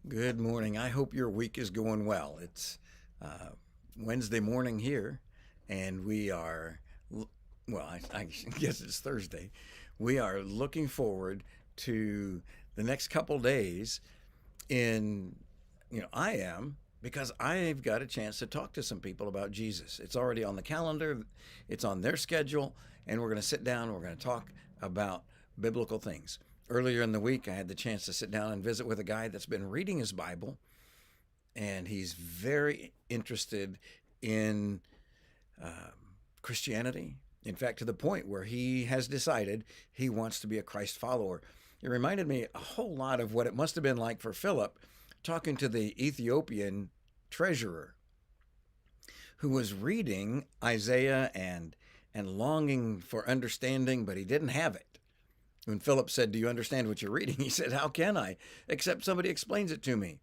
Good morning. I hope your week is going well. It's uh, Wednesday morning here, and we are, I guess it's Thursday. We are looking forward to the next couple days in, I am, because I've got a chance to talk to some people about Jesus. It's already on the calendar, it's on their schedule, and we're going to sit down, we're going to talk about biblical things. Earlier in the week, I had the chance to sit down and visit with a guy that's been reading his Bible, and he's very interested in Christianity. In fact, to the point where he has decided he wants to be a Christ follower. It reminded me a whole lot of what it must have been like for Philip talking to the Ethiopian treasurer who was reading Isaiah and longing for understanding, but he didn't have it. When Philip said, "Do you understand what you're reading?" He said, "How can I? Except somebody explains it to me."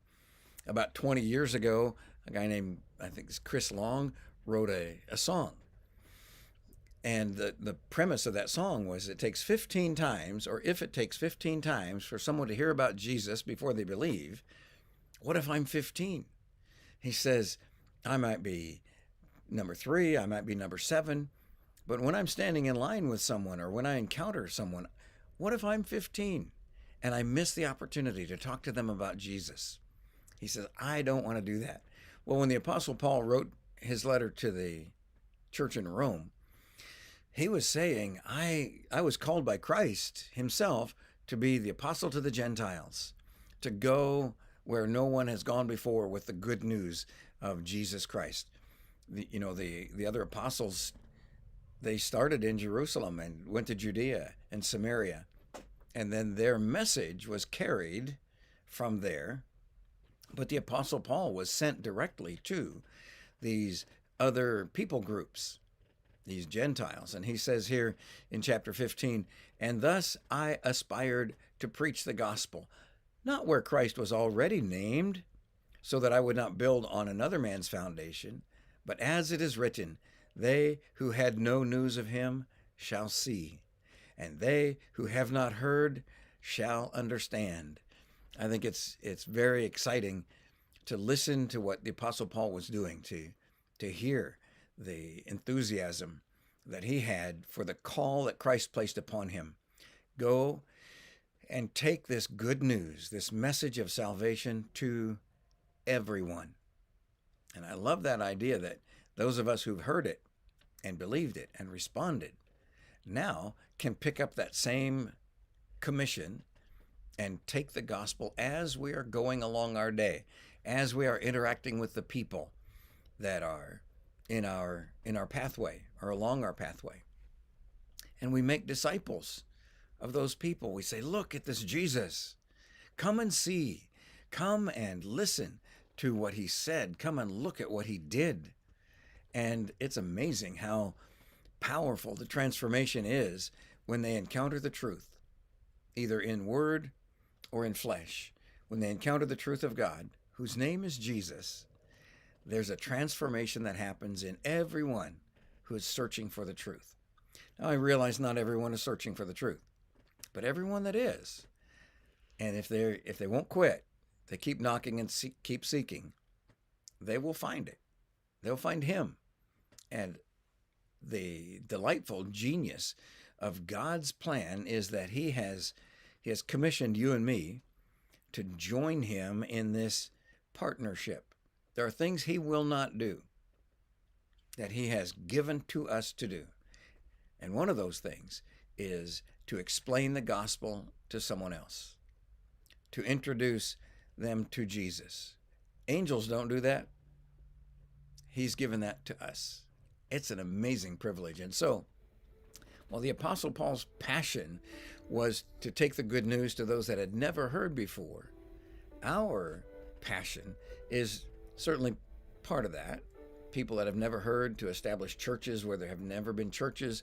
About 20 years ago, a guy named, I think it's Chris Long, wrote a song. And the premise of that song was it takes 15 times, or if it takes 15 times for someone to hear about Jesus before they believe, what if I'm 15? He says, I might be number 3, I might be number 7, but when I'm standing in line with someone or when I encounter someone, what if I'm 15 and I miss the opportunity to talk to them about Jesus? He says, I don't want to do that. Well, when the Apostle Paul wrote his letter to the church in Rome, he was saying, I was called by Christ himself to be the apostle to the Gentiles, to go where no one has gone before with the good news of Jesus Christ. The other apostles, they started in Jerusalem and went to Judea and Samaria, and then their message was carried from there. But the Apostle Paul was sent directly to these other people groups, these Gentiles. And he says here in chapter 15, and thus I aspired to preach the gospel, not where Christ was already named, so that I would not build on another man's foundation, but as it is written, they who had no news of him shall see, and they who have not heard shall understand. I think it's very exciting to listen to what the Apostle Paul was doing, to hear the enthusiasm that he had for the call that Christ placed upon him. Go and take this good news, this message of salvation to everyone. And I love that idea that those of us who've heard it and believed it and responded now can pick up that same commission and take the gospel as we are going along our day, as we are interacting with the people that are in our pathway or along our pathway. And we make disciples of those people. We say, look at this Jesus. Come and see. Come and listen to what he said. Come and look at what he did. And it's amazing how powerful the transformation is when they encounter the truth, either in word or in flesh. When they encounter the truth of God, whose name is Jesus, there's a transformation that happens in everyone who is searching for the truth. Now, I realize not everyone is searching for the truth, but everyone that is, and if they won't quit, they keep knocking and keep seeking, they will find it. They'll find him. And the delightful genius of God's plan is that he has commissioned you and me to join him in this partnership. There are things he will not do that he has given to us to do. And one of those things is to explain the gospel to someone else, to introduce them to Jesus. Angels don't do that. He's given that to us. It's an amazing privilege. And so, while the Apostle Paul's passion was to take the good news to those that had never heard before, our passion is certainly part of that. People that have never heard, to establish churches where there have never been churches.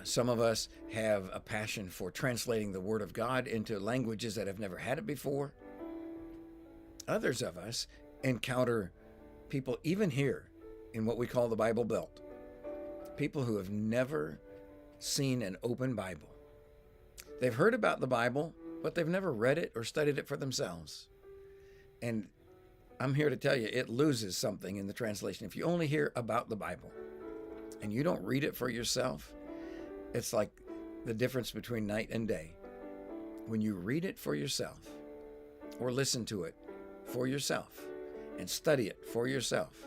Some of us have a passion for translating the Word of God into languages that have never had it before. Others of us encounter people, even here in what we call the Bible Belt, people who have never seen an open Bible. They've heard about the Bible, but they've never read it or studied it for themselves. And I'm here to tell you, it loses something in the translation. If you only hear about the Bible and you don't read it for yourself, it's like the difference between night and day. When you read it for yourself, or listen to it for yourself, and study it for yourself,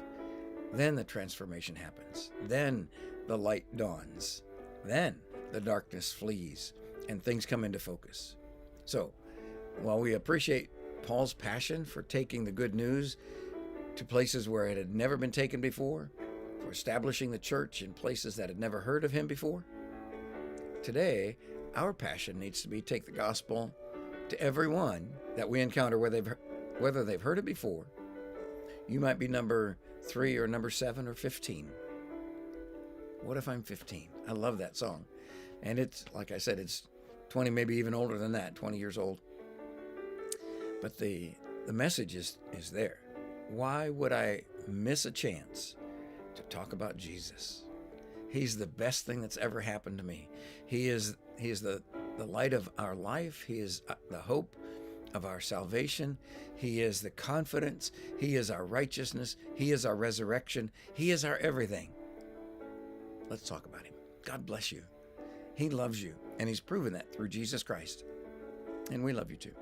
then the transformation happens. Then the light dawns. Then the darkness flees and things come into focus. So, while we appreciate Paul's passion for taking the good news to places where it had never been taken before, for establishing the church in places that had never heard of him before, today our passion needs to be take the gospel to everyone that we encounter, whether they've heard it before. You might be number 3 or number 7 or 15. What if I'm 15? I love that song. And it's, like I said, it's 20, maybe even older than that, 20 years old. But the message is there. Why would I miss a chance to talk about Jesus? He's the best thing that's ever happened to me. He is the light of our life. He is the hope of our salvation. He is the confidence. He is our righteousness. He is our resurrection. He is our everything. Let's talk about him. God bless you. He loves you, and he's proven that through Jesus Christ. And we love you too.